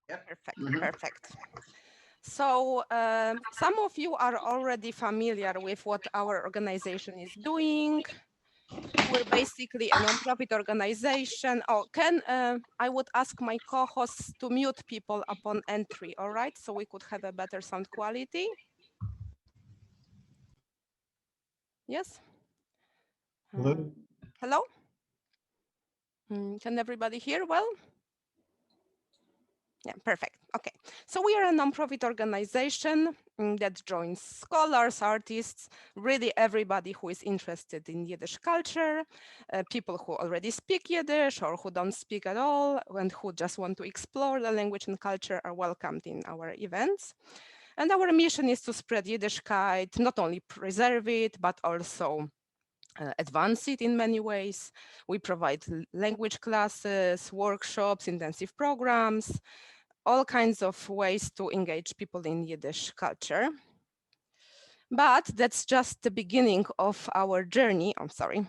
Yep. Perfect, perfect. So some of you are already familiar with what our organization is doing. We're basically a nonprofit organization. Oh, I would ask my co-hosts to mute people upon entry, all right? So we could have a better sound quality. Yes? Hello? Hello? Can everybody hear well? Yeah, perfect. Okay. So we are a nonprofit organization that joins scholars, artists, really everybody who is interested in Yiddish culture, people who already speak Yiddish or who don't speak at all and who just want to explore the language and culture are welcomed in our events. And our mission is to spread Yiddishkeit, not only preserve it, but also advance it in many ways. We provide language classes, workshops, intensive programs, all kinds of ways to engage people in Yiddish culture. But that's just the beginning of our journey. I'm sorry.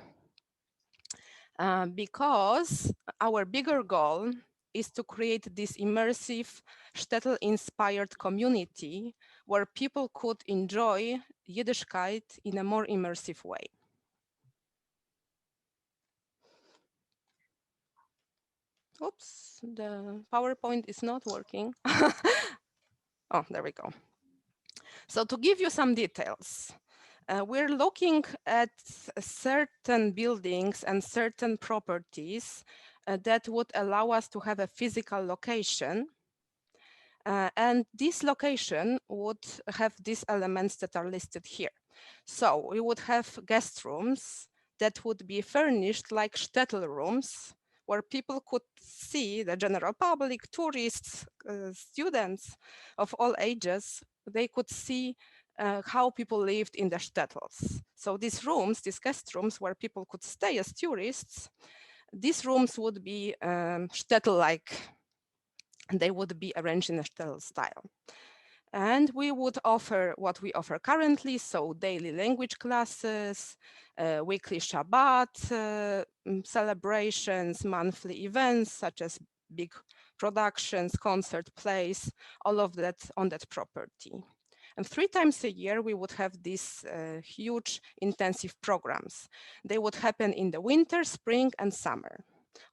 Because our bigger goal is to create this immersive, shtetl-inspired community where people could enjoy Yiddishkeit in a more immersive way. Oops, the PowerPoint is not working. Oh, there we go. So to give you some details, we're looking at certain buildings and certain properties that would allow us to have a physical location. And this location would have these elements that are listed here. So we would have guest rooms that would be furnished like shtetl rooms, where people could see, the general public, tourists, students of all ages, they could see how people lived in the shtetls. So these rooms, these guest rooms where people could stay as tourists, these rooms would be shtetl-like. They would be arranged in a shtetl style. And we would offer what we offer currently, so daily language classes, weekly Shabbat celebrations, monthly events such as big productions, concert plays, all of that on that property. And 3 times a year, we would have these huge intensive programs. They would happen in the winter, spring, and summer.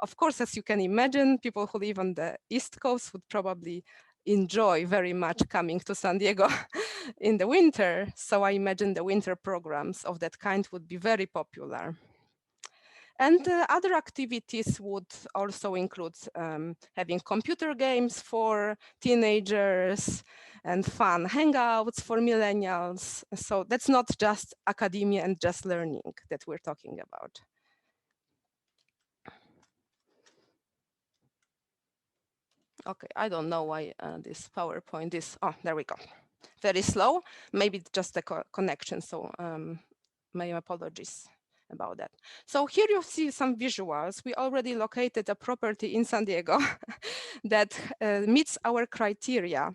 Of course, as you can imagine, people who live on the East Coast would probably enjoy very much coming to San Diego in the winter. So I imagine the winter programs of that kind would be very popular. And other activities would also include having computer games for teenagers and fun hangouts for millennials. So that's not just academia and just learning that we're talking about. Okay, I don't know why this PowerPoint is, oh, there we go. Very slow, maybe just the connection. So my apologies about that. So here you see some visuals. We already located a property in San Diego that meets our criteria.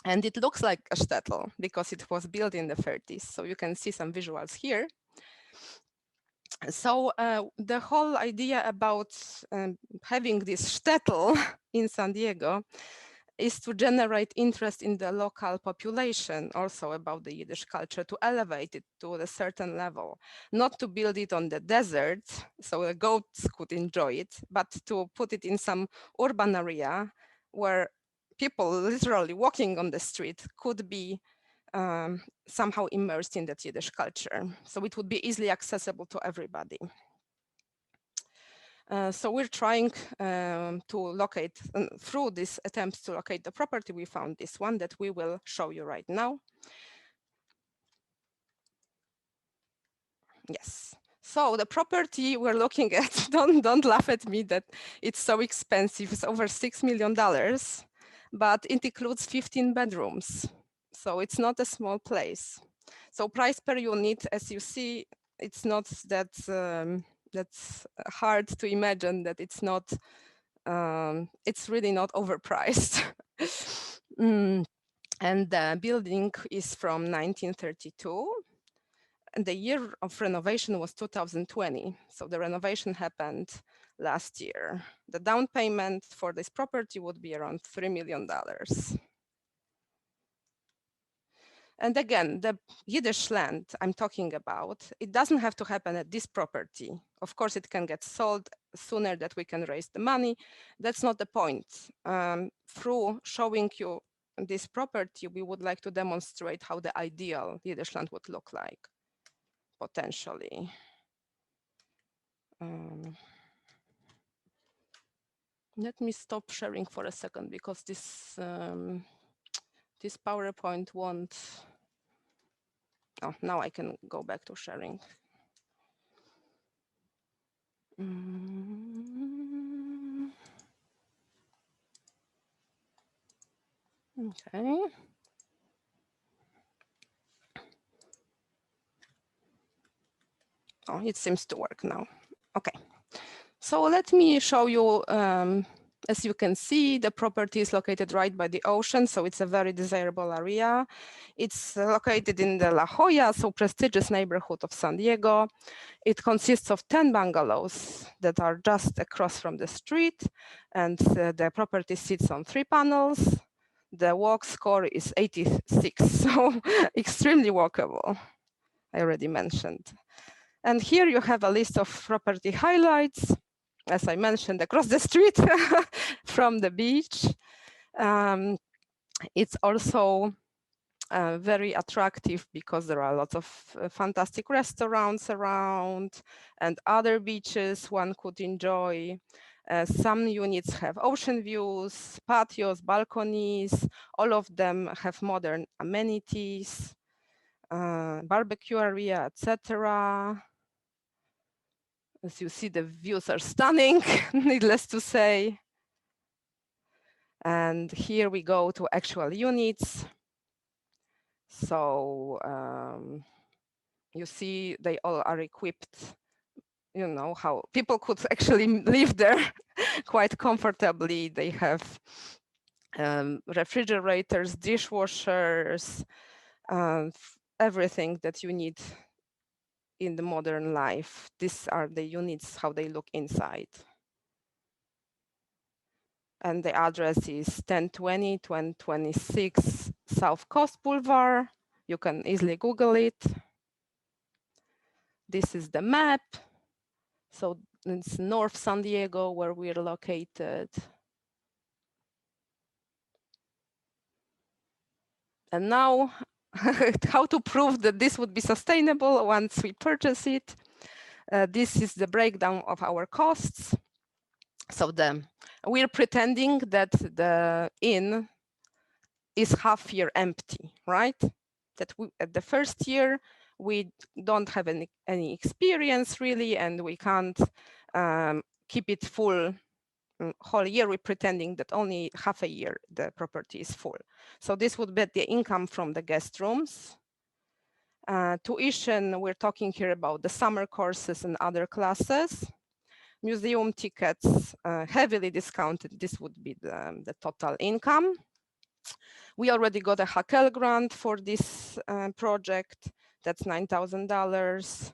And it looks like a shtetl because it was built in the 30s. So you can see some visuals here. So the whole idea about having this shtetl in San Diego is to generate interest in the local population also about the Yiddish culture, to elevate it to a certain level, not to build it on the desert so the goats could enjoy it, but to put it in some urban area where people literally walking on the street could be somehow immersed in that Yiddish culture. So it would be easily accessible to everybody. So we're trying to locate, through these attempts to locate the property, we found this one that we will show you right now. Yes. So the property we're looking at, don't laugh at me that it's so expensive. It's over $6 million, but it includes 15 bedrooms. So it's not a small place. So price per unit, as you see, it's not that that's hard to imagine that it's not, it's really not overpriced. And the building is from 1932. And the year of renovation was 2020. So the renovation happened last year. The down payment for this property would be around $3 million. And again, the Yiddish land I'm talking about, it doesn't have to happen at this property. Of course, it can get sold sooner that we can raise the money. That's not the point. Through showing you this property, we would like to demonstrate how the ideal Yiddish land would look like, potentially. Let me stop sharing for a second because this this PowerPoint won't. Oh, now I can go back to sharing. Okay. Oh, it seems to work now. Okay. So let me show you, as you can see, the property is located right by the ocean, so it's a very desirable area. It's located in the La Jolla, so prestigious neighborhood of San Diego. It consists of 10 bungalows that are just across from the street, and the property sits on 3 panels. The walk score is 86, so extremely walkable, I already mentioned. And here you have a list of property highlights, as I mentioned, across the street from the beach. It's also very attractive because there are lots of fantastic restaurants around and other beaches one could enjoy. Some units have ocean views, patios, balconies. All of them have modern amenities, barbecue area, etc. As you see, the views are stunning, needless to say. And here we go to actual units. So you see they all are equipped, you know, how people could actually live there quite comfortably. They have refrigerators, dishwashers, everything that you need in the modern life. These are the units, how they look inside. And the address is 1020 1026 South Coast Boulevard. You can easily Google it. This is the map. So it's North San Diego where we're located. And now, how to prove that this would be sustainable once we purchase it. This is the breakdown of our costs. So we're pretending that the inn is half year empty, right? That at the first year, we don't have any experience really, and we can't keep it full whole year. We're pretending that only half a year the property is full. So this would be the income from the guest rooms. Tuition, we're talking here about the summer courses and other classes. Museum tickets, heavily discounted, this would be the total income. We already got a Hakel grant for this project. That's $9,000.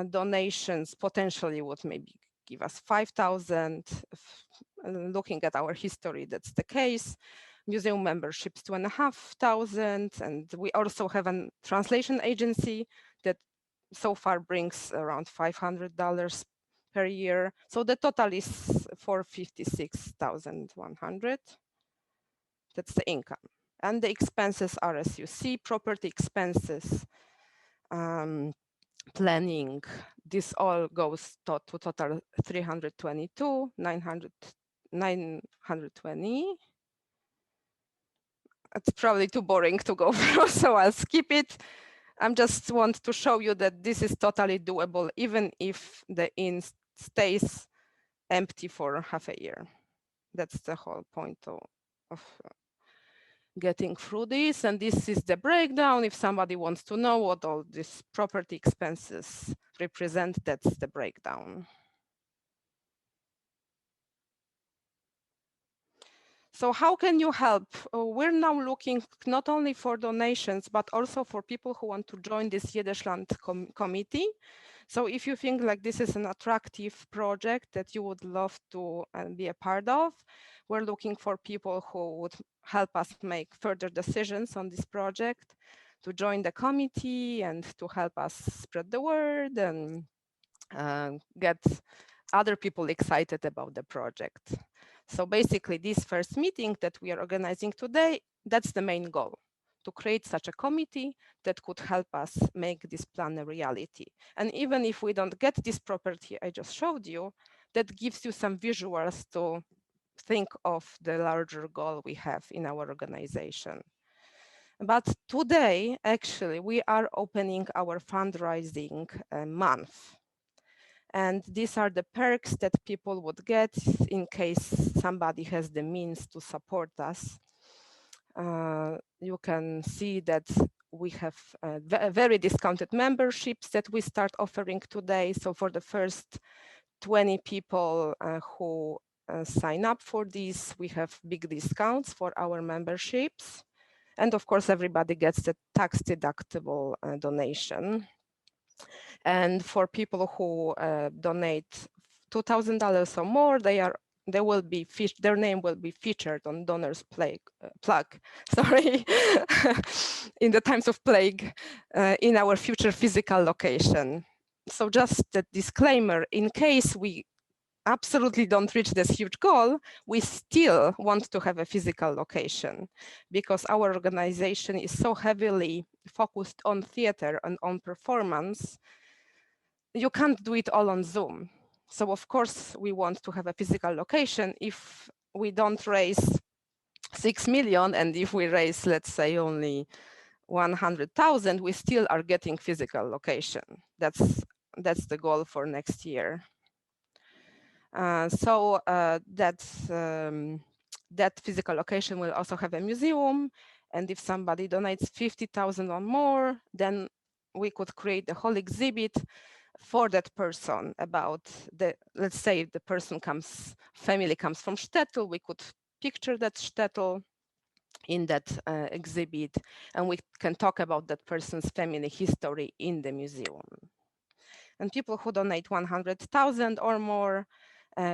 Donations potentially would maybe give us 5,000. Looking at our history, that's the case. Museum memberships 2,500, and we also have a translation agency that so far brings around $500 per year. So the total is $456,100. That's the income. And the expenses are, as you see, property expenses, planning. This all goes to total 322, 920. It's probably too boring to go through, so I'll skip it. I just want to show you that this is totally doable, even if the inn stays empty for half a year. That's the whole point of getting through this. And this is the breakdown. If somebody wants to know what all these property expenses represent, that's the breakdown. So how can you help? We're now looking not only for donations, but also for people who want to join this Yiddishland committee. So if you think like this is an attractive project that you would love to be a part of, we're looking for people who would help us make further decisions on this project, to join the committee and to help us spread the word and get other people excited about the project. So basically this first meeting that we are organizing today, that's the main goal, to create such a committee that could help us make this plan a reality. And even if we don't get this property I just showed you, that gives you some visuals to think of the larger goal we have in our organization. But today, actually, we are opening our fundraising month. And these are the perks that people would get in case somebody has the means to support us. You can see that we have very discounted memberships that we start offering today. So for the first 20 people who sign up for this, we have big discounts for our memberships. And of course, everybody gets the tax deductible donation. And for people who donate $2,000 or more, their name will be featured on donors plug. Sorry, in the times of plague, in our future physical location. So just a disclaimer: in case we absolutely don't reach this huge goal, we still want to have a physical location, because our organization is so heavily focused on theater and on performance. You can't do it all on Zoom. So of course we want to have a physical location. If we don't raise 6 million, and if we raise, let's say, only 100,000, we still are getting physical location. That's the goal for next year. That physical location will also have a museum. And if somebody donates 50,000 or more, then we could create the whole exhibit for that person about let's say the family comes from Shtetl, we could picture that Shtetl in that exhibit, and we can talk about that person's family history in the museum. And people who donate 100,000 or more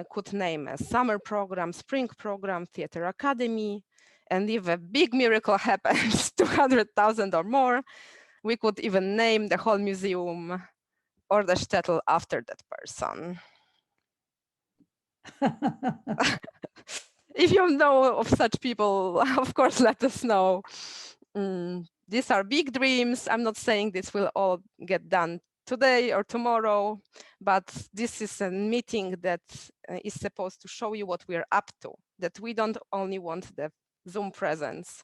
could name a summer program, spring program, theater academy. And if a big miracle happens, 200,000 or more, we could even name the whole museum or the shtetl after that person. If you know of such people, of course, let us know. These are big dreams. I'm not saying this will all get done today or tomorrow, but this is a meeting that is supposed to show you what we're up to, that we don't only want the Zoom presence.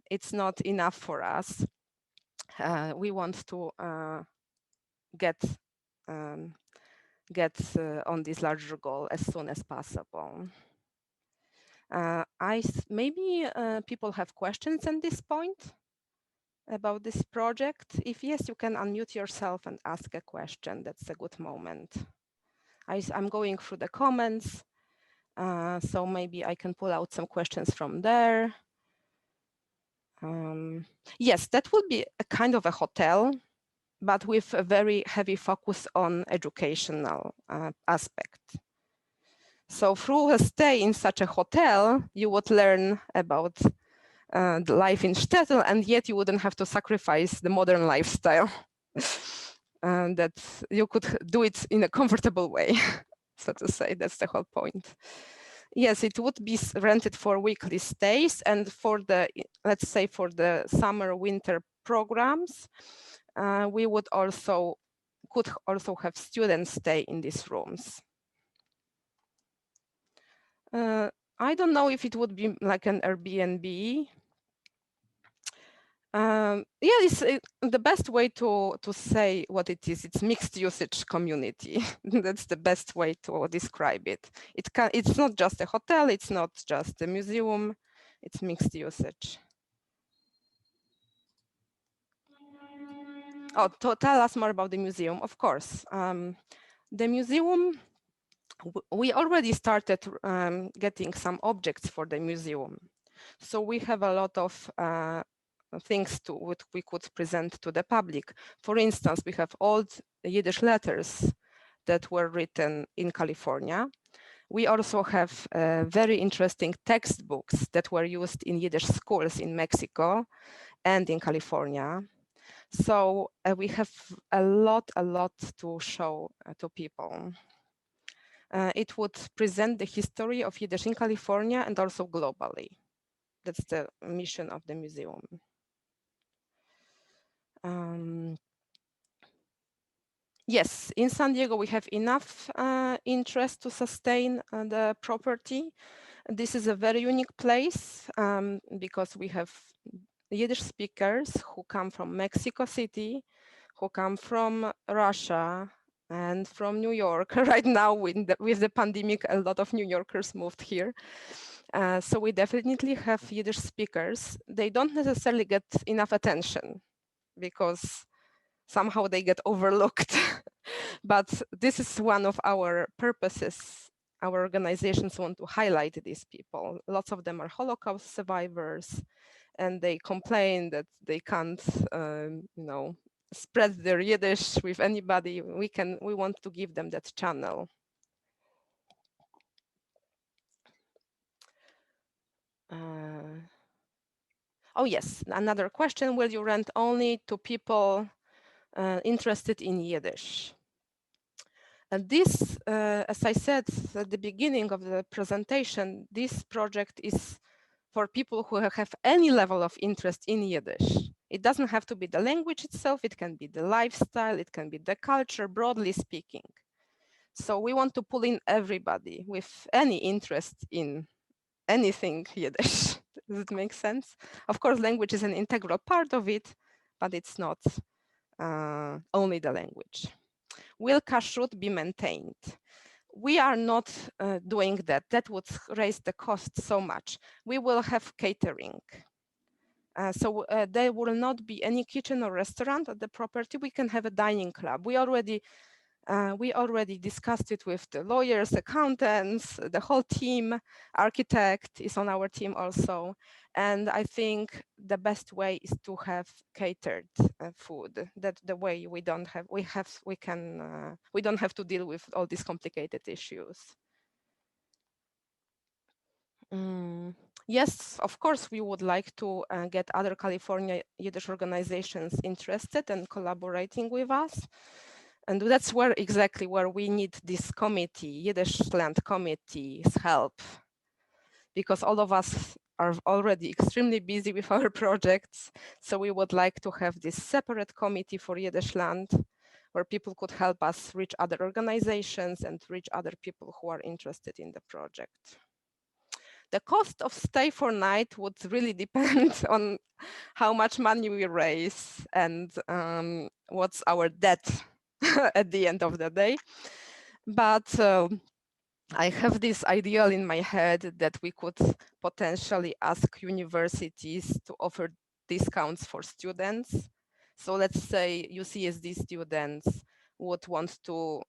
It's not enough for us. We want to get on this larger goal as soon as possible. Maybe people have questions at this point about this project. If yes, you can unmute yourself and ask a question. That's a good moment. I'm going through the comments, so maybe I can pull out some questions from there. Yes, that will be a kind of a hotel, but with a very heavy focus on educational aspect. So through a stay in such a hotel, you would learn about the life in Shtetl, and yet you wouldn't have to sacrifice the modern lifestyle. That you could do it in a comfortable way, so to say. That's the whole point. Yes, it would be rented for weekly stays, and for the, let's say, for the summer winter programs, we could also have students stay in these rooms. I don't know if it would be like an Airbnb. Yeah, it's the best way to say what it is. It's mixed usage community. That's the best way to describe it. It's not just a hotel. It's not just a museum. It's mixed usage. Oh, to tell us more about the museum, of course. The museum we already started getting some objects for the museum. So we have a lot of things to what we could present to the public. For instance, we have old Yiddish letters that were written in California. We also have very interesting textbooks that were used in Yiddish schools in Mexico and in California. So we have a lot to show to people. It would present the history of Yiddish in California and also globally. That's the mission of the museum. Yes, in San Diego, we have enough interest to sustain the property. This is a very unique place because we have Yiddish speakers who come from Mexico City, who come from Russia, and from New York. Right now, with the pandemic, a lot of New Yorkers moved here. So we definitely have Yiddish speakers. They don't necessarily get enough attention because somehow they get overlooked. But this is one of our purposes. Our organizations want to highlight these people. Lots of them are Holocaust survivors, and they complain that they can't, spread their Yiddish with anybody. We want to give them that channel. Oh yes, another question: will you rent only to people interested in Yiddish? And this, as I said at the beginning of the presentation, this project is for people who have any level of interest in Yiddish. It doesn't have to be the language itself, it can be the lifestyle, it can be the culture, broadly speaking. So we want to pull in everybody with any interest in anything Yiddish. Does it make sense? Of course, language is an integral part of it, but it's not only the language. Will kashrut be maintained? We are not doing that. That would raise the cost so much. We will have catering. So there will not be any kitchen or restaurant at the property. We can have a dining club. We already discussed it with the lawyers, accountants, the whole team. Architect is on our team also. And I think the best way is to have catered food. That the way we don't have to deal with all these complicated issues. Yes, of course, we would like to get other California Yiddish organizations interested and collaborating with us. And that's exactly where we need this committee, Yiddishland committee's help, because all of us are already extremely busy with our projects. So we would like to have this separate committee for Yiddishland, where people could help us reach other organizations and reach other people who are interested in the project. The cost of stay for night would really depend on how much money we raise and what's our debt at the end of the day. But I have this ideal in my head that we could potentially ask universities to offer discounts for students. So let's say UCSD students would want to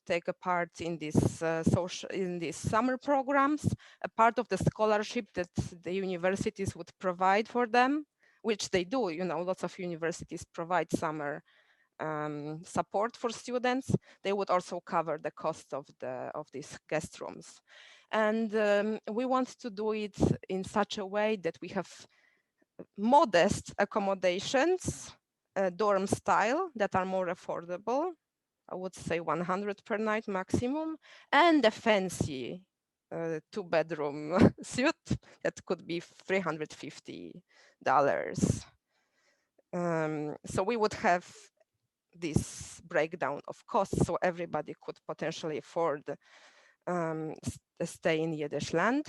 take a part in these summer programs, a part of the scholarship that the universities would provide for them, which they do. Lots of universities provide summer support for students. They would also cover the cost of these guest rooms, and we want to do it in such a way that we have modest accommodations, dorm style, that are more affordable. I would say 100 per night maximum, and a fancy 2-bedroom suite that could be $350. So we would have this breakdown of costs, so everybody could potentially afford a stay in Yiddishland.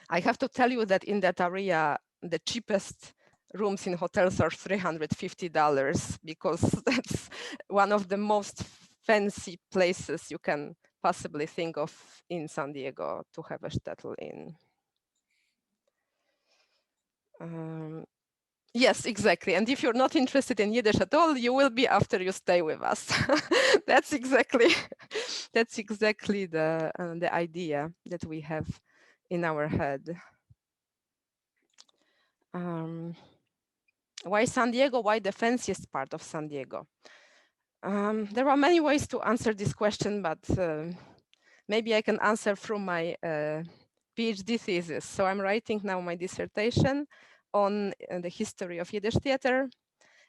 I have to tell you that in that area, the cheapest rooms in hotels are $350 because that's one of the most fancy places you can possibly think of in San Diego to have a shtetl in. Yes, exactly. And if you're not interested in Yiddish at all, you will be after you stay with us. That's exactly That's exactly the idea that we have in our head. Um, why San Diego? Why the fanciest part of San Diego? There are many ways to answer this question, but maybe I can answer through my PhD thesis. So I'm writing now my dissertation on the history of Yiddish theater,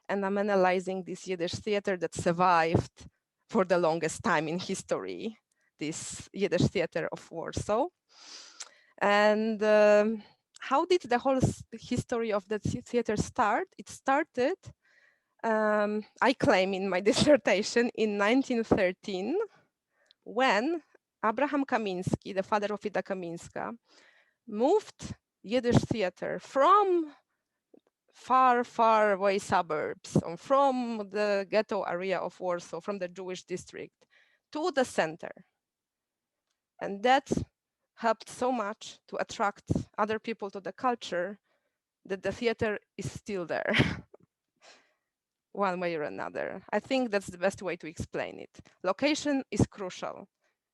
and I'm analyzing this Yiddish theater that survived for the longest time in history, this Yiddish theater of Warsaw. And how did the whole history of the theater start? It started, I claim in my dissertation, in 1913, when Abraham Kamiński, the father of Ida Kamińska, moved Yiddish theater from far, far away suburbs, from the ghetto area of Warsaw, from the Jewish district, to the center. And that helped so much to attract other people to the culture that the theater is still there, one way or another. I think that's the best way to explain it. Location is crucial.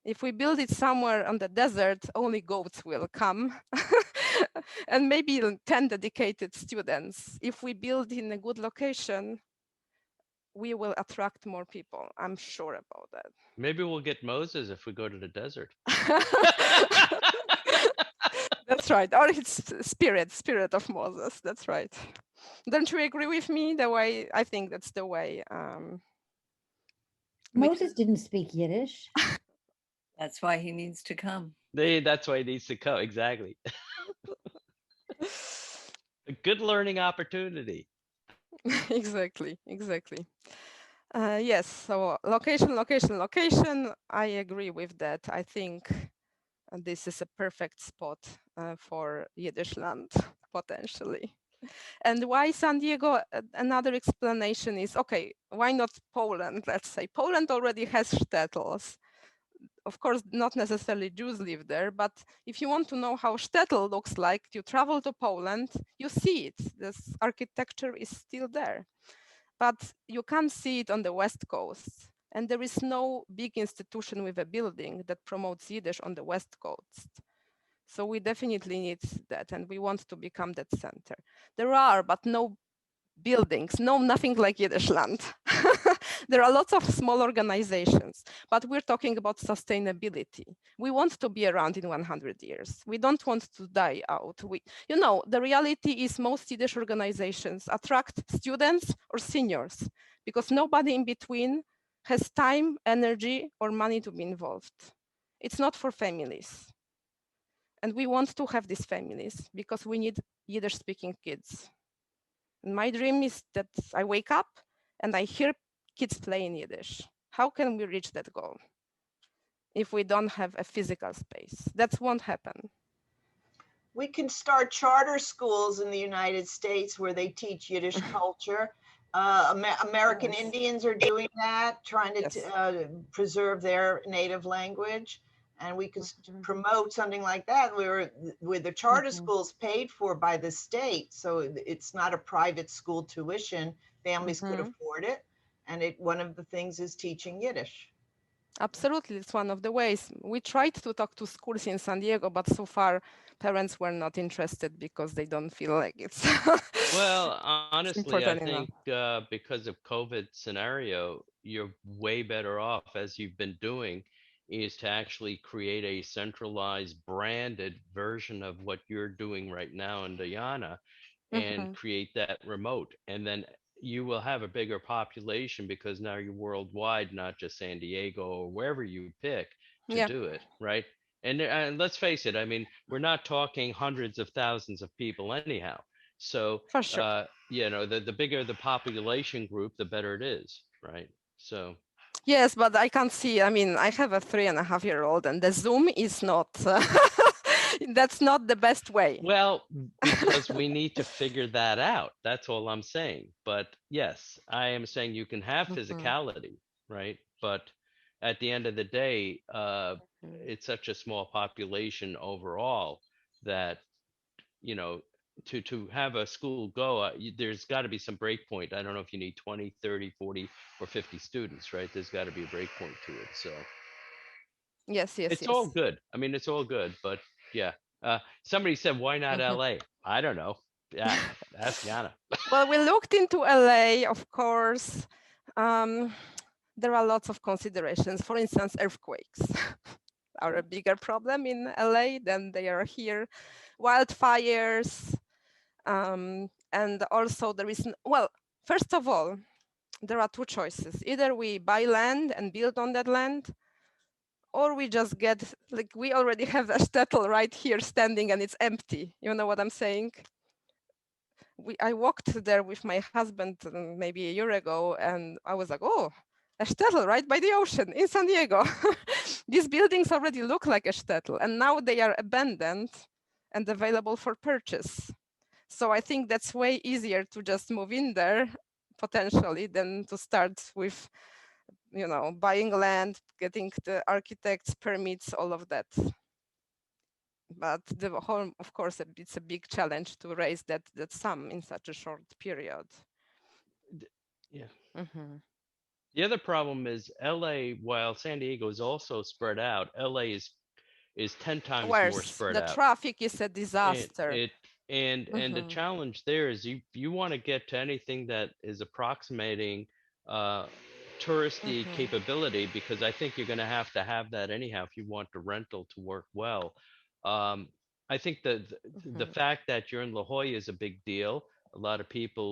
If we build it somewhere on the desert, only goats will come and maybe 10 dedicated students. If we build in a good location, we will attract more people. I'm sure about that. Maybe we'll get Moses if we go to the desert. That's right. Or it's spirit of Moses. That's right. Don't you agree with me? The way I think that's the way. Moses didn't speak Yiddish. That's why he needs to come. That's why he needs to come. Exactly. A good learning opportunity. Exactly. Exactly. Yes. So location, location, location. I agree with that. I think this is a perfect spot for Yiddishland potentially. And why San Diego? Another explanation is, okay, why not Poland? Let's say Poland already has shtetls. Of course, not necessarily Jews live there, but if you want to know how shtetl looks like, you travel to Poland, you see it. This architecture is still there, but you can't see it on the West Coast. And there is no big institution with a building that promotes Yiddish on the West Coast. So we definitely need that, and we want to become that center. There are, but no buildings, no, nothing like Yiddishland. There are lots of small organizations, but we're talking about sustainability. We want to be around in 100 years. We don't want to die out. The reality is most Yiddish organizations attract students or seniors because nobody in between has time, energy, or money to be involved. It's not for families. And we want to have these families because we need Yiddish speaking kids. And my dream is that I wake up and I hear kids playing Yiddish. How can we reach that goal if we don't have a physical space? That won't happen. We can start charter schools in the United States where they teach Yiddish culture. American Yes. Indians are doing that, trying to Yes. preserve their native language. And we could promote something like that where the charter schools paid for by the state. So it's not a private school tuition. Families could afford it. And one of the things is teaching Yiddish. Absolutely, it's one of the ways. We tried to talk to schools in San Diego, but so far parents were not interested because they don't feel like it's, Well, it's honestly, I important think enough. because of COVID scenario, you're way better off, as you've been doing, is to actually create a centralized branded version of what you're doing right now in Diana and create that remote. And then you will have a bigger population because now you're worldwide, not just San Diego or wherever you pick to Yeah, do it, right? And let's face it, I mean, we're not talking hundreds of thousands of people anyhow. So, for sure. the bigger the population group, the better it is, right? So, Yes, but I can't see. I mean, I have a 3.5-year-old, and the Zoom is not. That's not the best way. well, because we need to figure that out. That's all I'm saying. But yes, I am saying you can have physicality, right? But at the end of the day, it's such a small population overall that you know to have a school go, there's got to be some break point. I don't know if you need 20, 30, 40, or 50 students, right? There's got to be a break point to it. So Yes, yes, It's all yes. good. I mean, it's all good, but yeah. Somebody said, why not Mhm. LA? I don't know. Yeah, ask YAAANA. Well, we looked into LA, of course. There are lots of considerations. For instance, earthquakes are a bigger problem in LA than they are here. Wildfires, and also there is, well, first of all, there are two choices. Either we buy land and build on that land, or we just get, like, we already have a shtetl right here standing and it's empty. You know what I'm saying? I walked there with my husband maybe a year ago, and I was like, oh, a shtetl right by the ocean in San Diego. These buildings already look like a shtetl, and now they are abandoned and available for purchase. So I think that's way easier to just move in there potentially than to start with, you know, buying land, getting the architects permits, all of that. But the whole, of course, it's a big challenge to raise that sum in such a short period. Yeah. Mhm. The other problem is LA, while San Diego is also spread out, LA is 10 times more Worse, spread the out. traffic is a And disaster. the Mhm. challenge there is you want to get to anything that is approximating uh touristy Mhm. capability, because I think you're going to have that anyhow if you want the rental to work well. I think the Mhm. fact that you're in La Jolla is a big deal. A lot of people,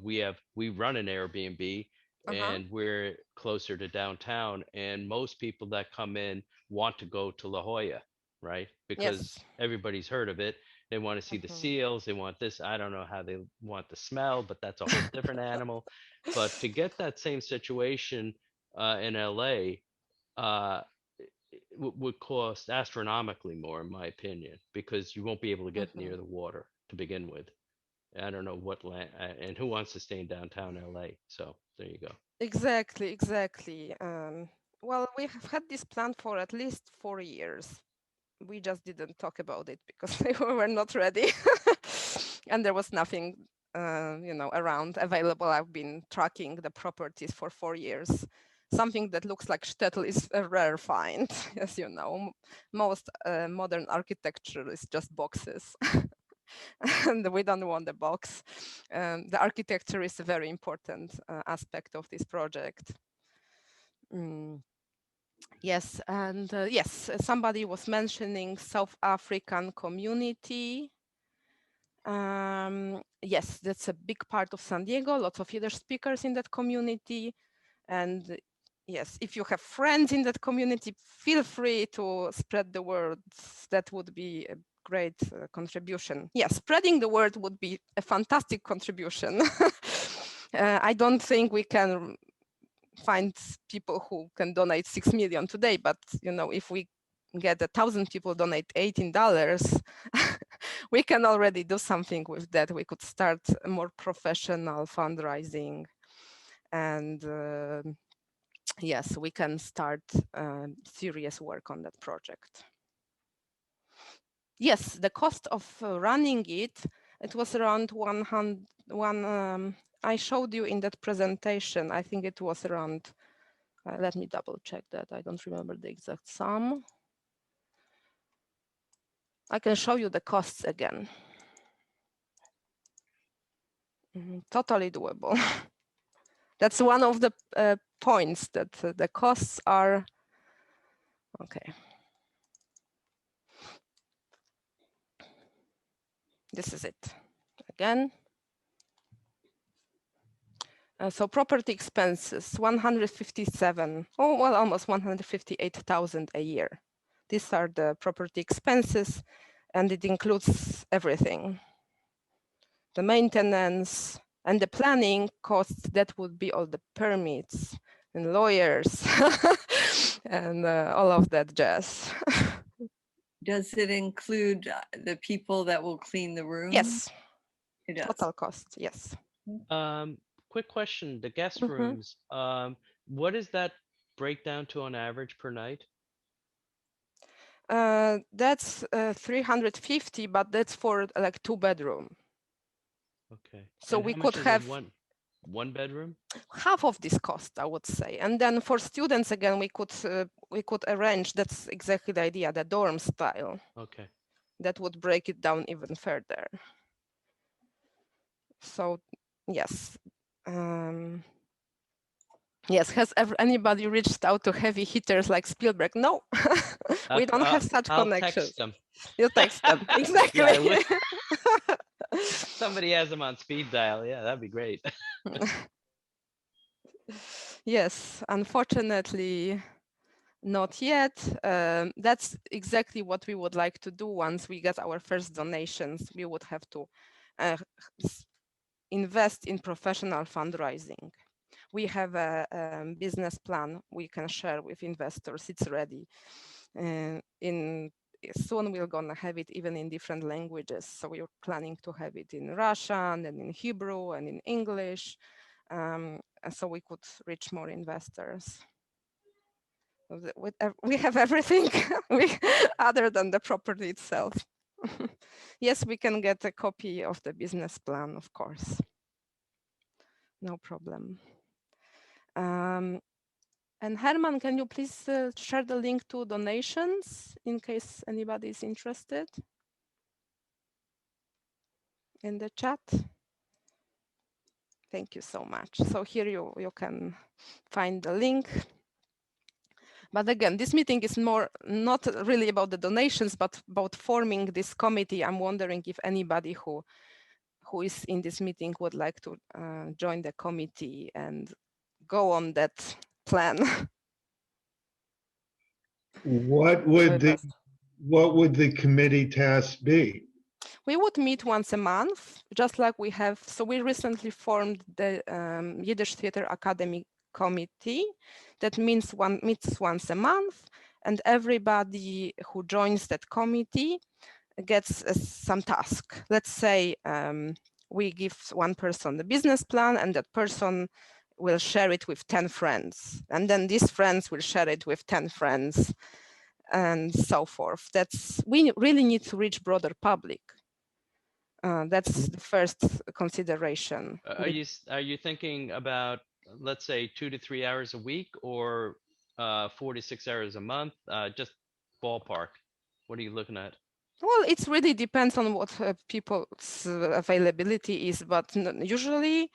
we run an Airbnb Uh-huh. and we're closer to downtown, and most people that come in want to go to La Jolla, right? Yes. Because everybody's heard of it. They want to see the Mhm. seals. They want this. I don't know how they want the smell, but that's a whole different animal. But to get that same situation in LA uh, would cost astronomically more, in my opinion, because you won't be able to get near Mhm. the water to begin with. I don't know what land and who wants to stay in downtown LA. So there you go. Exactly, exactly. Well, we have had this plan for at least 4 years. We just didn't talk about it because we were not ready, and there was nothing, you know, around available. I've been tracking the properties for 4 years. Something that looks like shtetl is a rare find, as you know. Most modern architecture is just boxes. And we don't want the box. The architecture is a very important aspect of this project. Mm. Yes, and yes, somebody was mentioning South African community. Yes, that's a big part of San Diego, lots of Yiddish speakers in that community. And yes, if you have friends in that community, feel free to spread the word. That would be a great contribution. Yeah, spreading the word would be a fantastic contribution. I don't think we can find people who can donate 6 million today, but you know, if we get 1,000 people donate $18, we can already do something with that. We could start a more professional fundraising, and yes, we can start serious work on that project. Yes, the cost of running it was around 100. I showed you in that presentation. I think it was around. Let me double check that. I don't remember the exact sum. I can show you the costs again. Totally doable. That's one of the points, that the costs are okay. This is it again. So property expenses, 157, oh, well, almost 158,000 a year. These are the property expenses, and it includes everything. The maintenance and the planning costs, that would be all the permits and lawyers and all of that jazz. Does it include the people that will clean the room? Yes, It does. total cost, yes. Quick question: the guest Mhm. rooms. What does that break down to on average per night? That's 350, but that's for like 2-bedroom. Okay. So And we how much could is a have one? one bedroom? Half of this cost, I would say. And then for students, again, we could arrange, that's exactly the idea, the dorm style. Okay. That would break it down even further. So yes. Yes, has anybody reached out to heavy hitters like Spielberg? No, we don't have such I'll connections. text them. You text them, exactly. Yeah, I wish somebody has them on speed dial. Yeah, that'd be great. Yes, unfortunately, not yet. That's exactly what we would like to do once we get our first donations. We would have to invest in professional fundraising. We have a business plan we can share with investors. It's ready. Soon we're gonna have it even in different languages. So we're planning to have it in Russian and in Hebrew and in English. So we could reach more investors. We have everything other than the property itself. Yes, we can get a copy of the business plan, of course. No problem. And Herman, can you please share the link to donations in case anybody is interested in the chat? Thank you so much. So here you can find the link. But again, this meeting is not really about the donations, but about forming this committee. I'm wondering if anybody who is in this meeting would like to join the committee and go on that plan. What would the committee task be? We would meet once a month, just like we have. So we recently formed the Yiddish Theater Academy Committee. That means meets once a month, and everybody who joins that committee gets some task. Let's say we give one person the business plan, and that person will share it with 10 friends, and then these friends will share it with 10 friends, and so forth. We really need to reach broader public. That's the first consideration. Are you thinking about, let's say, 2 to 3 hours a week, or 4 to 6 hours a month? Just ballpark. What are you looking at? Well, it really depends on what people's availability is, but usually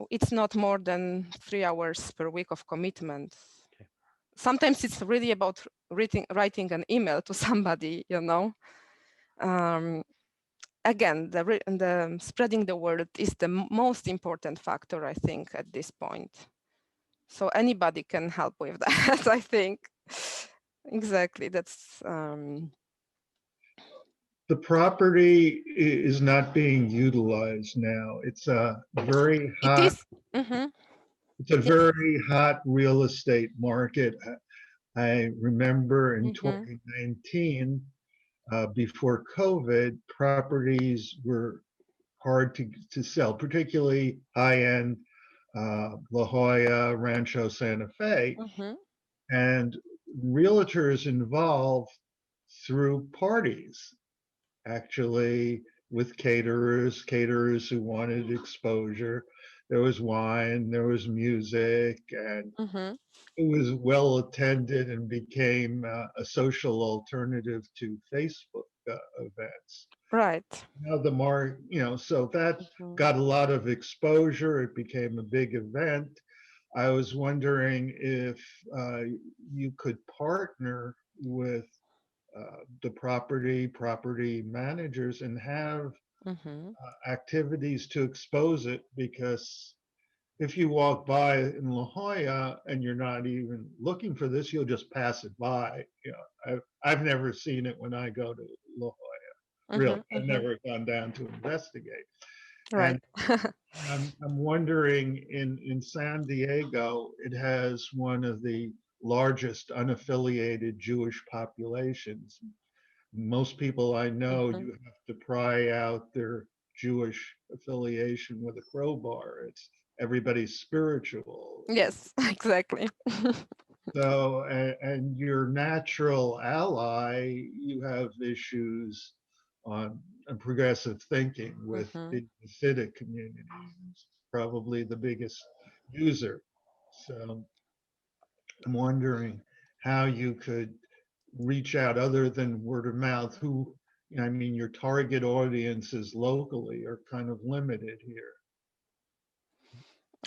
it's not more than 3 hours per week of commitment. Okay. Sometimes it's really about writing an email to somebody, you know. Again, the spreading the word is the most important factor, I think, at this point. So anybody can help with that, I think. Exactly, that's... The property is not being utilized now. It's a very hot, it's a very hot real estate market. I remember in 2019, before COVID, properties were hard to sell, particularly high-end La Jolla, Rancho Santa Fe. And realtors involved through parties, actually, with caterers who wanted exposure. There was wine, there was music, and it was well attended and became a social alternative to Facebook events. Right. Now so that got a lot of exposure. It became a big event. I was wondering if you could partner with the property managers and have activities to expose it, because if you walk by in La Jolla and you're not even looking for this, you'll just pass it by. You know, I've never seen it when I go to La Jolla. Really, I've never gone down to investigate. Right. And I'm wondering, in San Diego, it has one of the largest unaffiliated Jewish populations. Most people I know, you have to pry out their Jewish affiliation with a crowbar. It's everybody's spiritual. Yes, exactly. So, and your natural ally, you have issues on progressive thinking with the Hasidic communities. probably the biggest user. So I'm wondering how you could reach out other than word of mouth. Who, I mean, your target audiences locally are kind of limited here.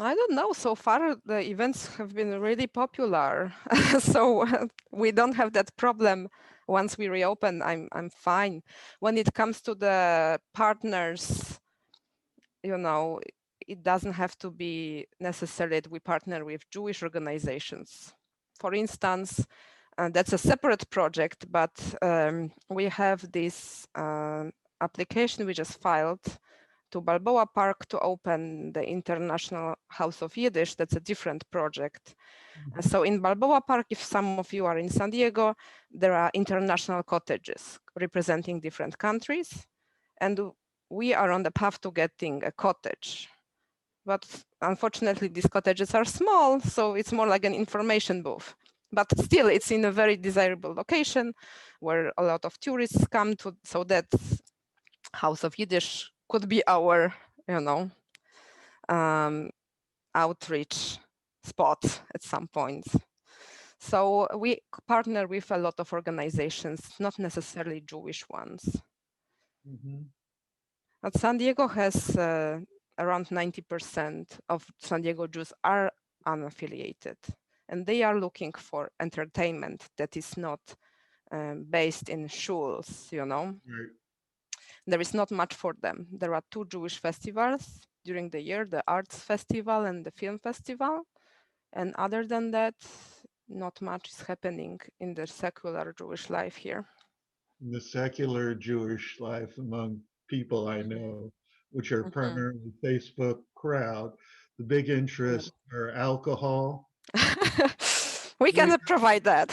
I don't know. So far, the events have been really popular, so we don't have that problem. Once we reopen, I'm fine. When it comes to the partners, you know, it doesn't have to be necessary that we partner with Jewish organizations. For instance, that's a separate project, but we have this application we just filed to Balboa Park to open the International House of Yiddish. That's a different project. So in Balboa Park, if some of you are in San Diego, there are international cottages representing different countries. And we are on the path to getting a cottage. But unfortunately, these cottages are small, so it's more like an information booth. But still, it's in a very desirable location where a lot of tourists come to, so that House of Yiddish could be our, outreach spot at some point. So we partner with a lot of organizations, not necessarily Jewish ones. Mhm. But San Diego has around 90% of San Diego Jews are unaffiliated, and they are looking for entertainment that is not based in shuls, Right. There is not much for them. There are 2 Jewish festivals during the year, the Arts Festival and the Film Festival. And other than that, not much is happening in the secular Jewish life here. The secular Jewish life among people I know, which are primarily Facebook crowd, the big interests are alcohol, We free cannot provide that.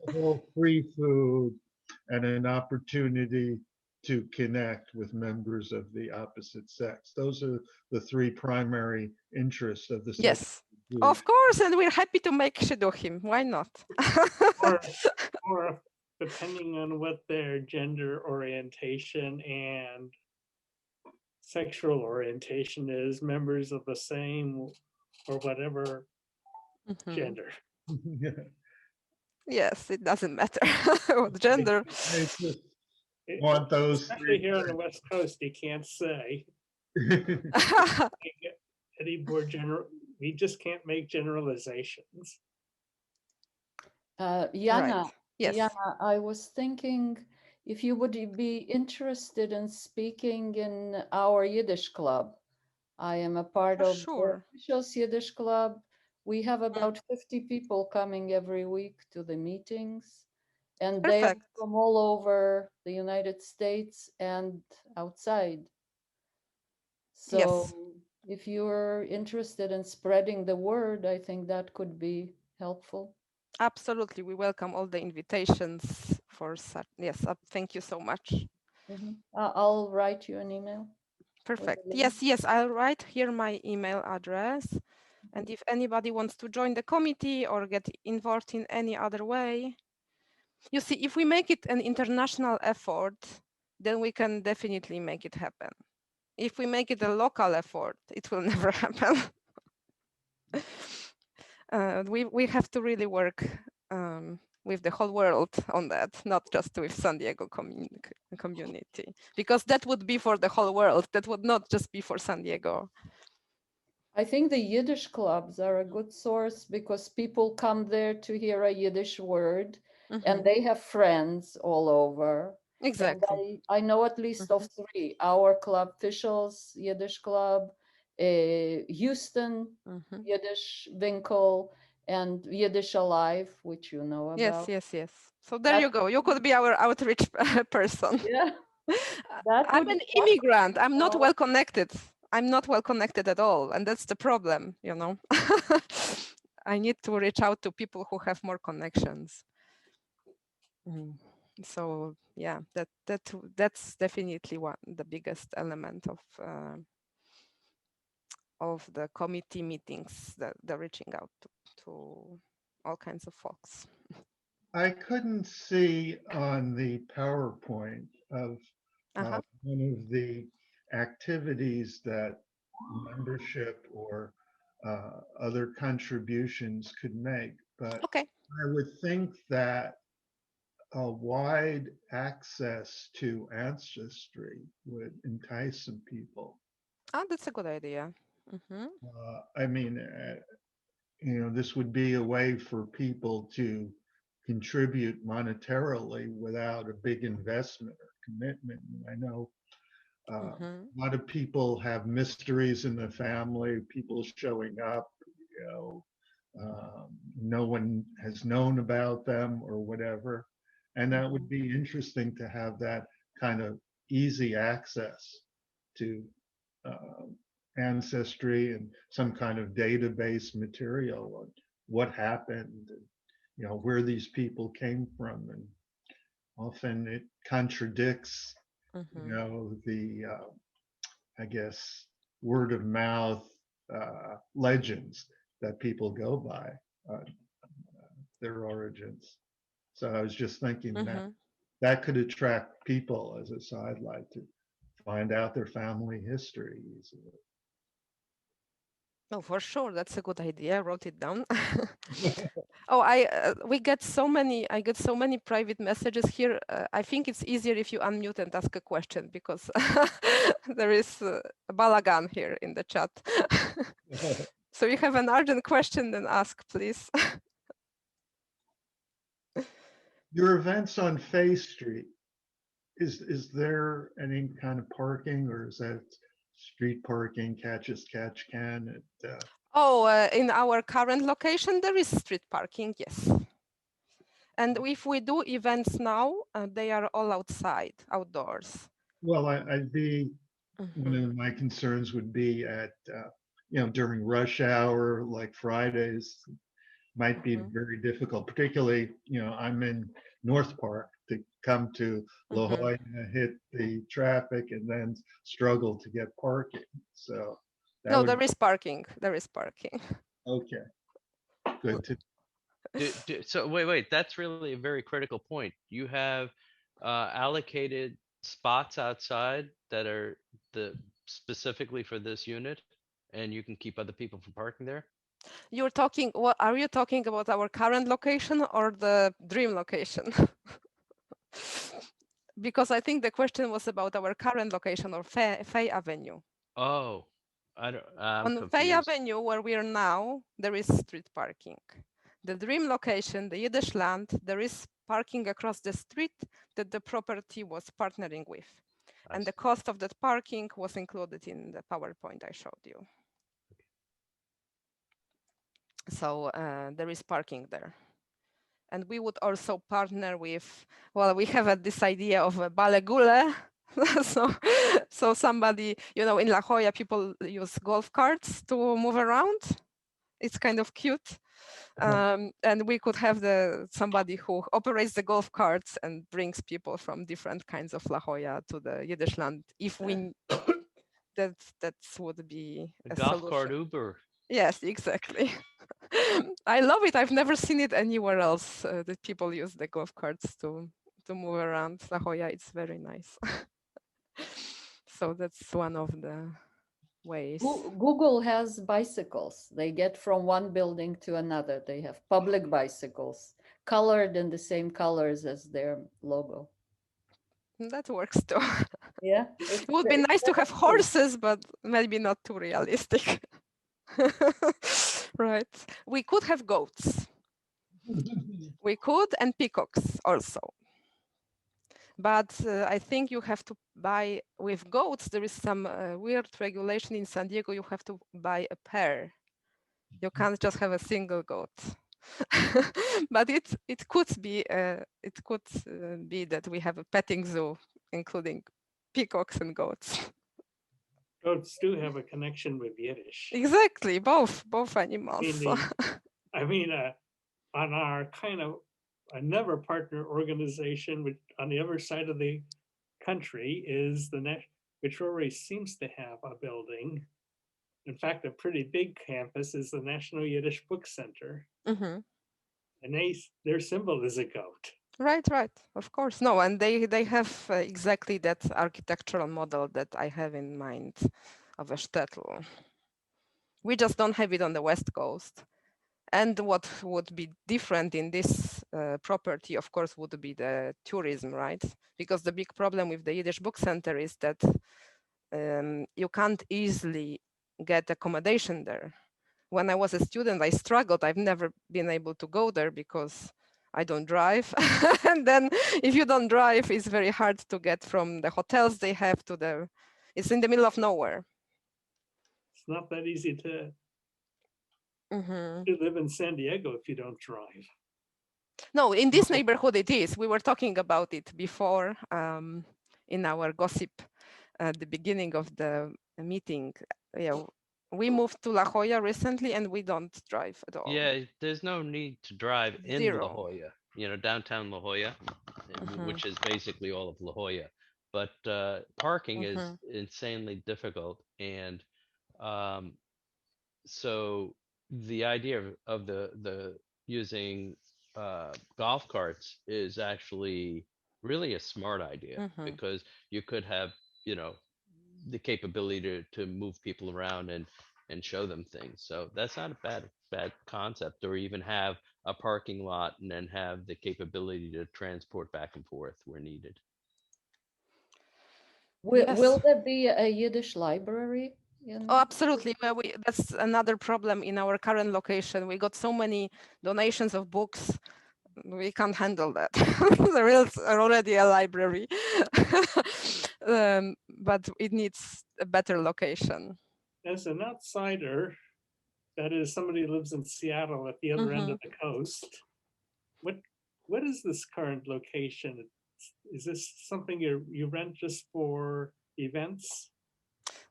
alcohol, free food, and an opportunity to connect with members of the opposite sex. Those are the 3 primary interests of the secular Yes, Jewish. of course, and we're happy to make shidduchim. Why not? or depending on what their gender orientation and sexual orientation is, members of the same or whatever gender. Yeah. Yes, it doesn't matter what gender. They just want those Especially 3 here on the West Coast, you can't say. Any more general, we just can't make generalizations. YAAANA, Right. Yes. YAAANA, I was thinking if you would be interested in speaking in our Yiddish club. I am a part For of the sure. officials Yiddish club. We have about 50 people coming every week to the meetings, and they are Perfect. from all over the United States and outside. So Yes. if you're interested in spreading the word, I think that could be helpful. Absolutely. We welcome all the invitations for such. Yes. Thank you so much. I'll write you an email. Perfect. Yes, yes. I'll write here my email address. And if anybody wants to join the committee or get involved in any other way, you see, if we make it an international effort, then we can definitely make it happen. If we make it a local effort, it will never happen. We have to really work with the whole world on that, not just with San Diego community, because that would be for the whole world. That would not just be for San Diego. I think the Yiddish clubs are a good source because people come there to hear a Yiddish word and they have friends all over. Exactly. And I know at least of 3, our club, Officials Yiddish Club, Houston Yiddish Winkel, and Yiddish Alive, which you know about. Yes, yes, yes. So there you go. You could be our outreach person. Yeah. I'm an immigrant. I'm not well connected. I'm not well connected at all. And that's the problem, I need to reach out to people who have more connections. So yeah, that's definitely the biggest element of the committee meetings, the reaching out to all kinds of folks. I couldn't see on the PowerPoint of one of the activities that membership or other contributions could make. But Okay. I would think that a wide access to ancestry would entice some people. Ah, that's a good idea. Mhm. I mean, this would be a way for people to contribute monetarily without a big investment or commitment. And I know Mhm. a lot of people have mysteries in the family, people showing up, no one has known about them or whatever. And that would be interesting to have that kind of easy access to uh, ancestry and some kind of database material on what happened, and, where these people came from. And often it contradicts, the, I guess, word of mouth legends that people go by their origins. So I was just thinking that Mhm. that could attract people as a sidelight to find out their family history easily. Oh, for sure, that's a good idea. I wrote it down. Oh, we get so many. I get so many private messages here. I think it's easier if you unmute and ask a question because there is a balagan here in the chat. So you have an urgent question, then ask, please. Your events on Fay Street, is there any kind of parking, or is that street parking, catch as catch can? Oh, in our current location, there is street parking, yes. And if we do events now, they are all outside, outdoors. Well, I'd be, one of my concerns would be at, during rush hour, like Fridays, might be very difficult, particularly, I'm in North Park, to come to La Jolla, hit the traffic and then struggle to get parking. So that No, would, there is parking. There is parking. okay, good to, So wait, that's really a very critical point. You have allocated spots outside that are specifically for this unit, and you can keep other people from parking there. You're talking, what are you talking about, our current location or the dream location? Because I think the question was about our current location or Fay Avenue. Oh, I'm On Fay confused. Avenue, where we are now, there is street parking. The dream location, the Yiddishland, there is parking across the street that the property was partnering with. And the cost of that parking was included in the PowerPoint I showed you. So there is parking there. And we would also partner with, well, we have this idea of a balegule. so somebody, in La Jolla, people use golf carts to move around. It's kind of cute. And we could have somebody who operates the golf carts and brings people from different kinds of La Jolla to the Yiddishland. If we, that would be a golf cart solution. Uber. Yes, exactly. I love it. I've never seen it anywhere else that people use the golf carts to move around La Jolla. It's very nice. So that's one of the ways. Google has bicycles. They get from one building to another. They have public bicycles colored in the same colors as their logo. That works too. Yeah. It would be nice to have horses, but maybe not too realistic. Right. We could have goats. We could, and peacocks also. But I think you have to buy, with goats, there is some weird regulation in San Diego. You have to buy a pair. You can't just have a single goat. But it could be that we have a petting zoo, including peacocks and goats. Goats do have a connection with Yiddish. Exactly, both animals. On our kind of another partner organization, which on the other side of the country is which already seems to have a building. In fact, a pretty big campus is the National Yiddish Book Center. And their symbol is a goat. Right, of course. No, and they have exactly that architectural model that I have in mind of a shtetl. We just don't have it on the West Coast. And what would be different in this property, of course, would be the tourism, right? Because the big problem with the Yiddish Book Center is that you can't easily get accommodation there. When I was a student, I struggled. I've never been able to go there because I don't drive. And then if you don't drive, it's very hard to get from the hotels they have to the, it's in the middle of nowhere. It's not that easy to Mm-hmm. live in San Diego if you don't drive. No, in this neighborhood it is. We were talking about it before in our gossip at the beginning of the meeting. Yeah, we moved to La Jolla recently and we don't drive at all. Yeah, there's no need to drive in La Zero. Jolla, downtown La Jolla, which is basically all of La Jolla. But parking is insanely difficult. And so the idea of the using golf carts is actually really a smart idea because you could have, the capability to move people around and show them things. So that's not a bad concept. Or even have a parking lot and then have the capability to transport back and forth where needed. Will there be a Yiddish library? Oh, absolutely. Well, that's another problem in our current location. We got so many donations of books. We can't handle that. There is already a library, but it needs a better location. As an outsider, that is somebody who lives in Seattle at the other end of the coast, what is this current location? Is this something you rent just for events?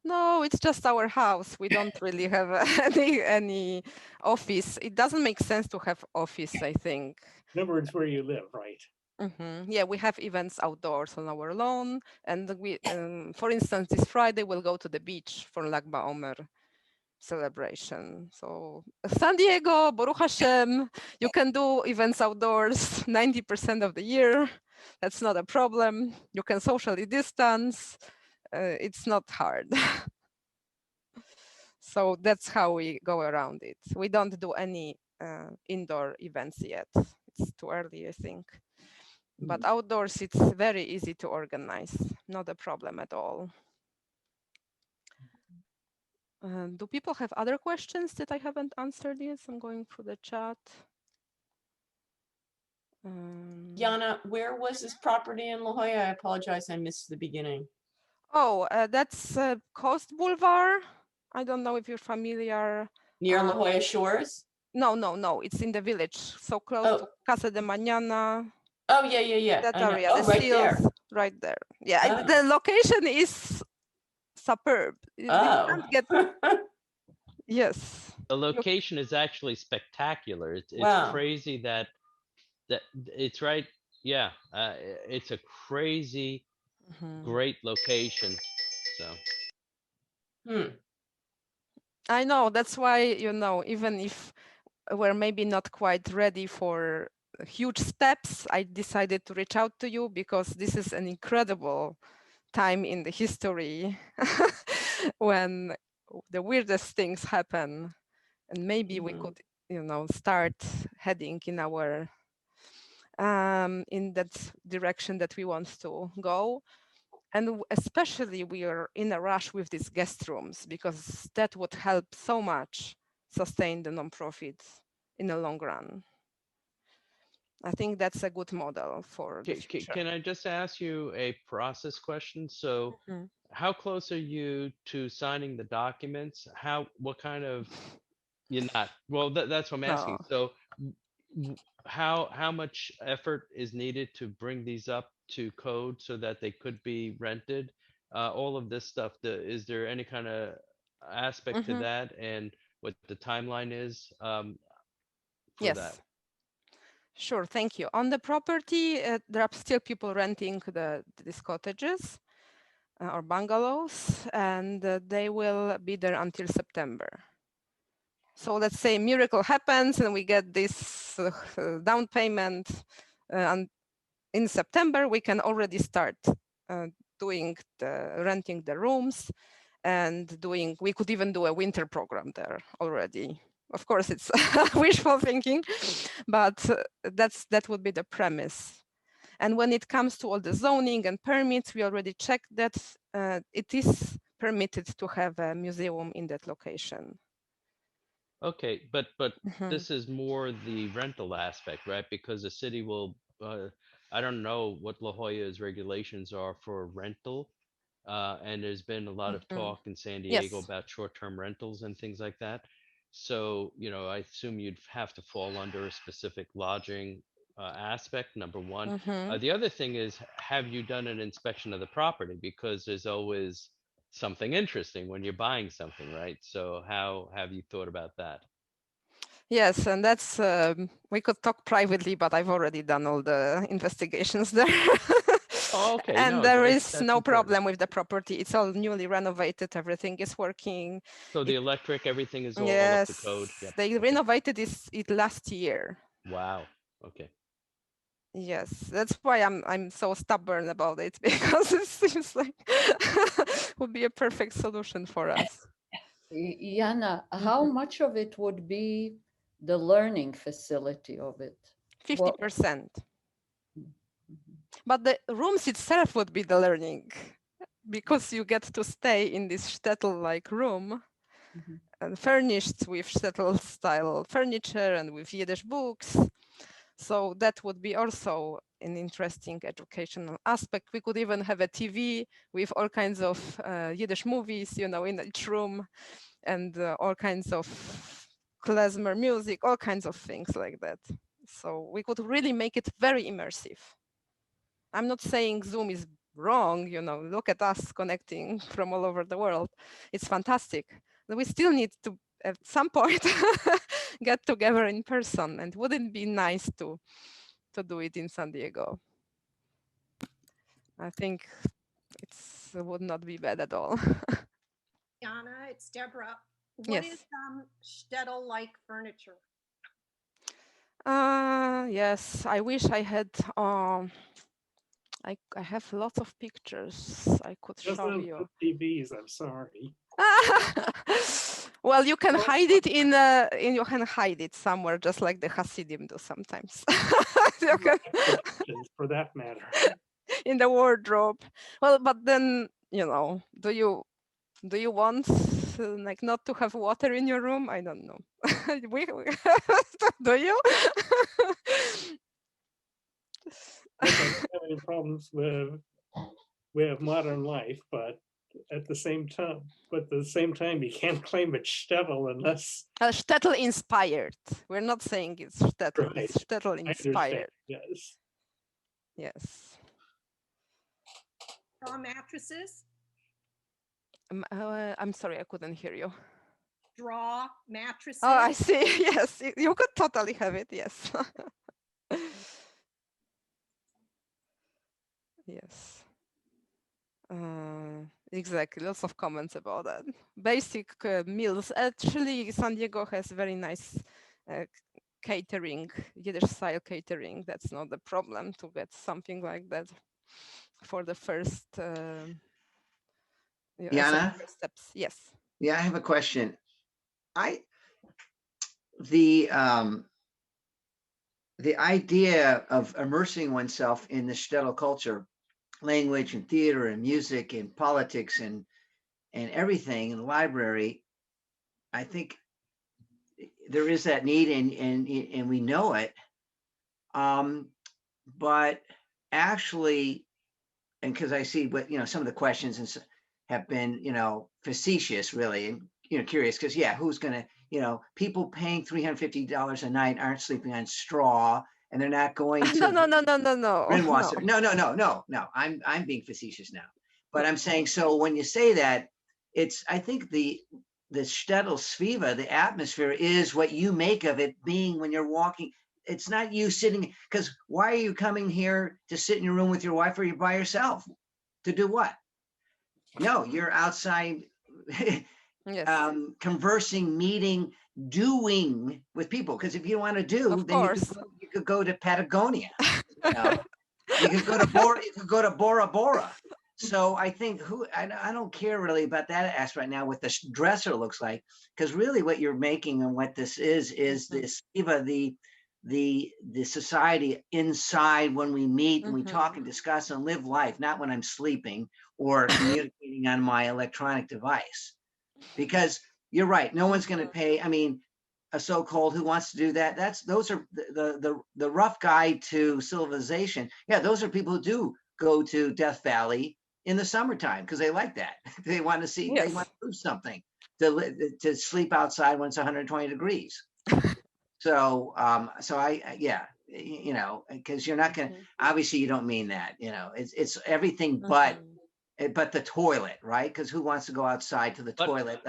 No, it's just our house. We don't really have any office. It doesn't make sense to have office, I think. In other words, where you live, right? Yeah, we have events outdoors on our lawn. And we, for instance, this Friday we'll go to the beach for Lag BaOmer celebration. So San Diego, Baruch Hashem, you can do events outdoors 90% of the year. That's not a problem. You can socially distance. It's not hard. So that's how we go around it. We don't do any indoor events yet. It's too early, I think. But outdoors, it's very easy to organize. Not a problem at all. Do people have other questions that I haven't answered yet? I'm going through the chat. YAAANA, where was this property in La Jolla? I apologize, I missed the beginning. Oh, that's Coast Boulevard. I don't know if you're familiar. Near La Jolla Shores? No. It's in the village, so close to Casa de Mañana. Oh, yeah. That I know. area, Oh, the right seals, there. right there. Yeah, the location is superb. You can't get. Yes. The location is actually spectacular. It's crazy that it's right. Yeah, it's a crazy, great location. So. I know. That's why, even if we're maybe not quite ready for huge steps, I decided to reach out to you because this is an incredible time in the history when the weirdest things happen, and maybe we could, start heading in our in that direction that we want to go. And especially we are in a rush with these guest rooms because that would help so much sustain the nonprofits in the long run. I think that's a good model for the future. Can I just ask you a process question? So how close are you to signing the documents? What kind of, you're not, well, that's what I'm asking. So how much effort is needed to bring these up to code so that they could be rented? All of this stuff, is there any kind of aspect to that, and what the timeline is for that? Sure, thank you. On the property, there are still people renting these cottages or bungalows, and they will be there until September. So let's say a miracle happens and we get this down payment and in September, we can already start renting the rooms. and we could even do a winter program there already. Of course, it's wishful thinking, but that would be the premise. And when it comes to all the zoning and permits, we already checked that it is permitted to have a museum in that location. Okay, but this is more the rental aspect, right? Because the city will, I don't know what La Jolla's regulations are for rental. And there's been a lot of talk in San Diego Yes. about short-term rentals and things like that. So, you know, I assume you'd have to fall under a specific lodging aspect, number one. The other thing is, have you done an inspection of the property? Because there's always something interesting when you're buying something, right? So how have you thought about that? Yes, and that's, we could talk privately, but I've already done all the investigations there. Oh, okay. And No, there that's is no important. problem with the property. It's all newly renovated. Everything is working. So the electric, everything is all up to code. Yes, Yep. they renovated it last year. Wow. Okay. Yes, that's why I'm so stubborn about it, because it seems like would be a perfect solution for us. YAAANA, how much of it would be the learning facility of it? 50%. But the rooms itself would be the learning, because you get to stay in this shtetl-like room, and furnished with shtetl-style furniture and with Yiddish books. So that would be also an interesting educational aspect. We could even have a TV with all kinds of Yiddish movies, you know, in each room, and all kinds of klezmer music, all kinds of things like that. So we could really make it very immersive. I'm not saying Zoom is wrong, you know, look at us connecting from all over the world. It's fantastic. But we still need to, at some point, get together in person, and wouldn't it be nice to do it in San Diego? I think it would not be bad at all. YAAANA, it's Deborah. What Yes. is shtetl-like furniture? Yes, I wish I had, I have lots of pictures I could show you. TVs, I'm sorry. Well, you can hide it you can hide it somewhere, just like the Hasidim do sometimes. You can For that matter. in the wardrobe. Well, but then, you know, do you want like not to have water in your room? I don't know. Do you? I don't have any problems with modern life, but at the same time, you can't claim it's shtetl unless Shtetl inspired. We're not saying it's shtetl. Right. It's shtetl inspired. Yes. Yes. Straw mattresses? I'm sorry, I couldn't hear you. Straw mattresses? Oh, I see. Yes, you could totally have it. Yes. Yes. Exactly. Lots of comments about that. Basic meals. Actually, San Diego has very nice catering, Yiddish style catering. That's not the problem to get something like that for the first. YAAANA? First steps. Yes. Yeah, I have a question. The idea of immersing oneself in the shtetl culture, language and theater and music and politics and everything in the library, I think there is that need and we know it. But actually, and because I see what, some of the questions have been, facetious really, and, curious because, yeah, who's going to, people paying $350 a night aren't sleeping on straw and they're not going to. No. No. I'm being facetious now, but I'm saying, so when you say that, I think the shtetl sviva, the atmosphere is what you make of it being when you're walking. It's not you sitting, because why are you coming here to sit in your room with your wife or you're by yourself? To do what? No, you're outside yes. Conversing, meeting, doing with people. Because if you want to do, of then course. you could go to Patagonia. You could go to Bora Bora. So I think I don't care really about that aspect right now, what the dresser looks like, because really what you're making and what this is this the society inside when we meet and we talk and discuss and live life, not when I'm sleeping or communicating on my electronic device. Because you're right, no one's going to pay. I mean, a so-called who wants to do that? Those are the rough guide to civilization. Yeah, those are people who do go to Death Valley in the summertime because they like that. They want to see, they want to do something, to sleep outside when it's 120 degrees. So, yeah, you know, because you're not going to, obviously you don't mean that, you know, it's everything but the toilet, right? Because who wants to go outside to the toilet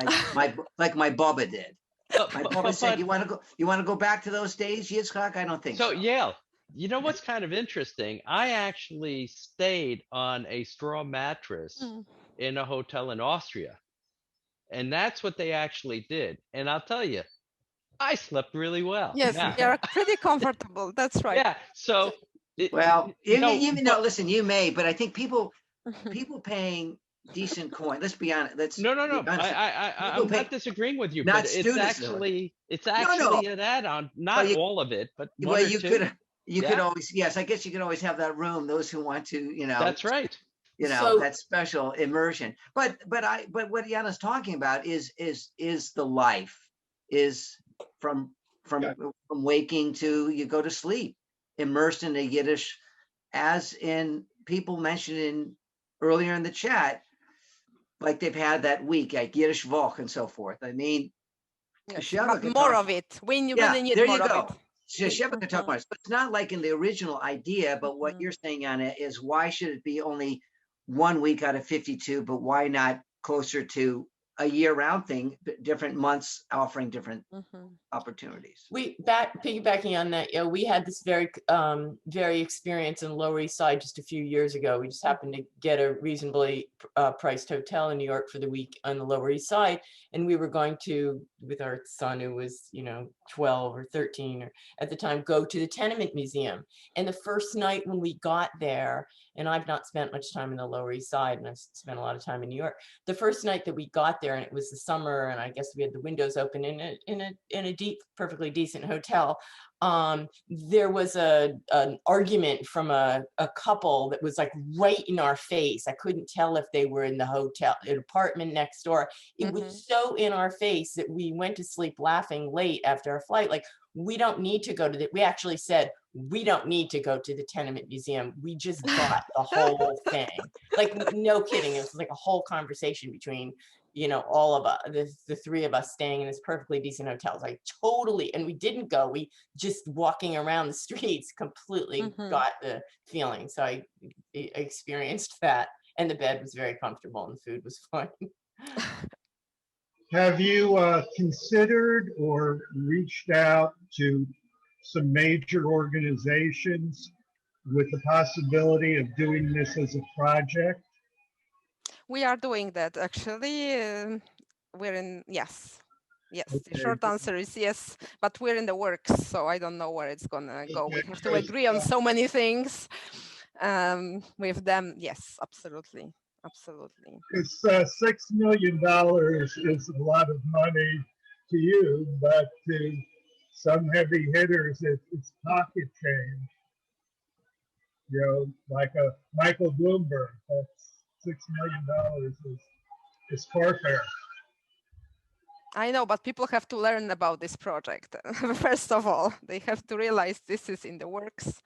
like my Bubba did? My Bubba said, you want to go back to those days, Yitzchak? I don't think so. So yeah, you know what's kind of interesting? I actually stayed on a straw mattress in a hotel in Austria. And that's what they actually did. And I'll tell you, I slept really well. Yes, they are pretty comfortable. That's right. Yeah. So, well, listen, you may, but I think people paying decent coin. Let's be honest. No. I'm not disagreeing with you, but it's actually an add-on. Not all of it, but one or two. You could always, yes, I guess you could always have that room. Those who want to, you know. That's right. You know, that special immersion. But what YAAANA's talking about is the life, is from waking to you go to sleep, immersed in the Yiddish, as in people mentioned earlier in the chat, like they've had that week, like Yiddish Woche and so forth. I mean, but more of it. We really need more of it. Sheva can talk about it, but it's not like in the original idea. But what you're saying on it is, why should it be only 1 week out of 52? But why not closer to a year-round thing, different months offering different opportunities? Piggybacking on that, we had this very experience in Lower East Side just a few years ago. We just happened to get a reasonably priced hotel in New York for the week on the Lower East Side, and we were going to, with our son who was 12 or 13 at the time, go to the Tenement Museum. And the first night when we got there, and I've not spent much time in the Lower East Side, and I've spent a lot of time in New York. The first night that we got there, and it was the summer, and I guess we had the windows open in a deep, perfectly decent hotel. There was an argument from a couple that was like right in our face. I couldn't tell if they were in the hotel, an apartment next door. It was so in our face that we went to sleep laughing late after our flight. Like, we don't need to go to we actually said, we don't need to go to the Tenement Museum. We just got the whole thing. Like, no kidding. It was like a whole conversation between, all of us, the three of us staying in this perfectly decent hotel. Like, totally. And we didn't go. We just walking around the streets completely got the feeling. So I experienced that. And the bed was very comfortable and the food was fine. Have you considered or reached out to some major organizations with the possibility of doing this as a project? We are doing that, actually. Yes. Okay. The short answer is yes, but we're in the works, so I don't know where it's gonna go. We have to agree on so many things with them. Yes, absolutely. It's $6 million is a lot of money to you, but to some heavy hitters, it's pocket change. Like a Michael Bloomberg, that's $6 million is carfare. I know, but people have to learn about this project. First of all, they have to realize this is in the works.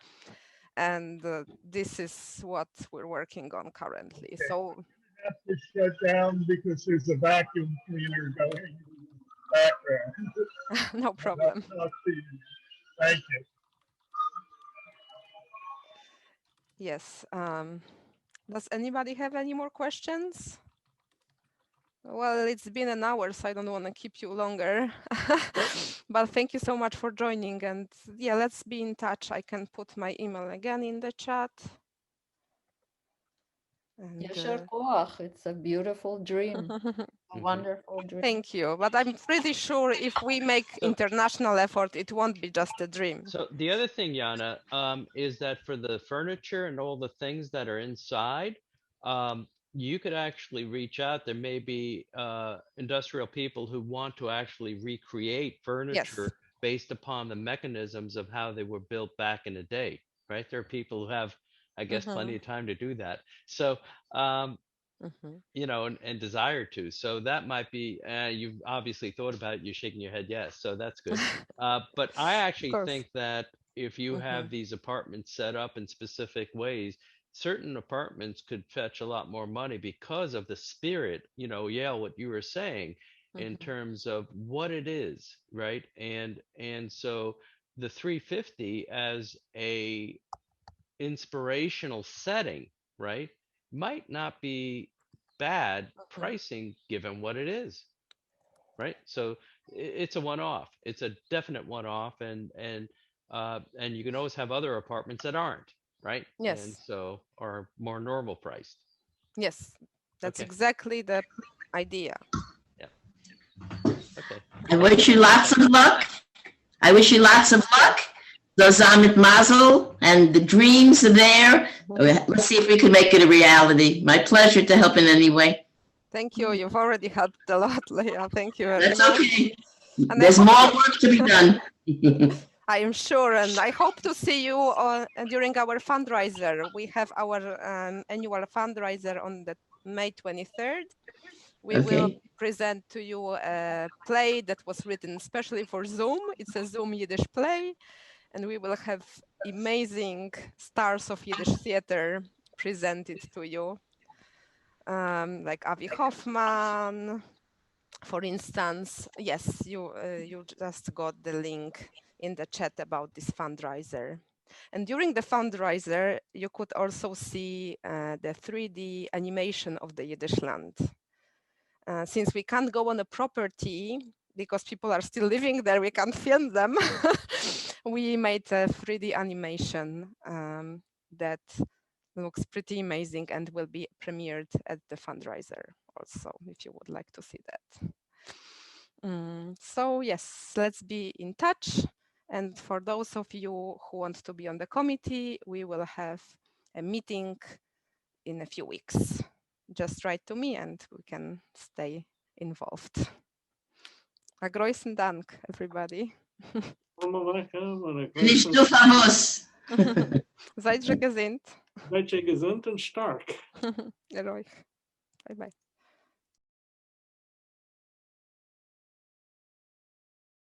And this is what we're working on currently. Okay. So you have to shut down because there's a vacuum cleaner going in the background. No problem. Thank you. Yes. Does anybody have any more questions? Well, it's been an hour, so I don't want to keep you longer. But thank you so much for joining. And yeah, let's be in touch. I can put my email again in the chat. It's a beautiful dream. A wonderful dream. Thank you. But I'm pretty sure if we make international effort, it won't be just a dream. So the other thing, YAAANA, is that for the furniture and all the things that are inside, you could actually reach out. There may be industrial people who want to actually recreate furniture based upon the mechanisms of how they were built back in the day, right? There are people who have, I guess, plenty of time to do that. So, you know, and desire to. So that might be, you've obviously thought about it. You're shaking your head yes. So that's good. But I actually think that if you have these apartments set up in specific ways, certain apartments could fetch a lot more money because of the spirit, you know, what you were saying in terms of what it is, right? And so the 350 as a inspirational setting, right, might not be bad pricing given what it is, right? So it's a one-off. It's a definite one-off, and you can always have other apartments that aren't, right? Yes. And so are more normal priced. Yes, that's exactly the idea. Yeah. Okay. I wish you lots of luck. I wish you lots of luck. Zamit Mazel, and the dreams are there. Let's see if we can make it a reality. My pleasure to help in any way. Thank you. You've already helped a lot, Leah. Thank you very much. That's okay. And there's more work to be done. I am sure, and I hope to see you during our fundraiser. We have our annual fundraiser on the May 23rd. We will present to you a play that was written especially for Zoom. It's a Zoom Yiddish play, and we will have amazing stars of Yiddish theater presented to you, like Avi Hoffman, for instance. Yes, you just got the link in the chat about this fundraiser. And during the fundraiser, you could also see the 3D animation of the Yiddishland. Since we can't go on a property because people are still living there, we can't film them. We made a 3D animation that looks pretty amazing and will be premiered at the fundraiser also, if you would like to see that. So yes, let's be in touch. And for those of you who want to be on the committee, we will have a meeting in a few weeks. Just write to me and we can stay involved. A großen Dank, everybody. Nicht du famos. Seid gesund. Seid gesund und stark. Bye bye.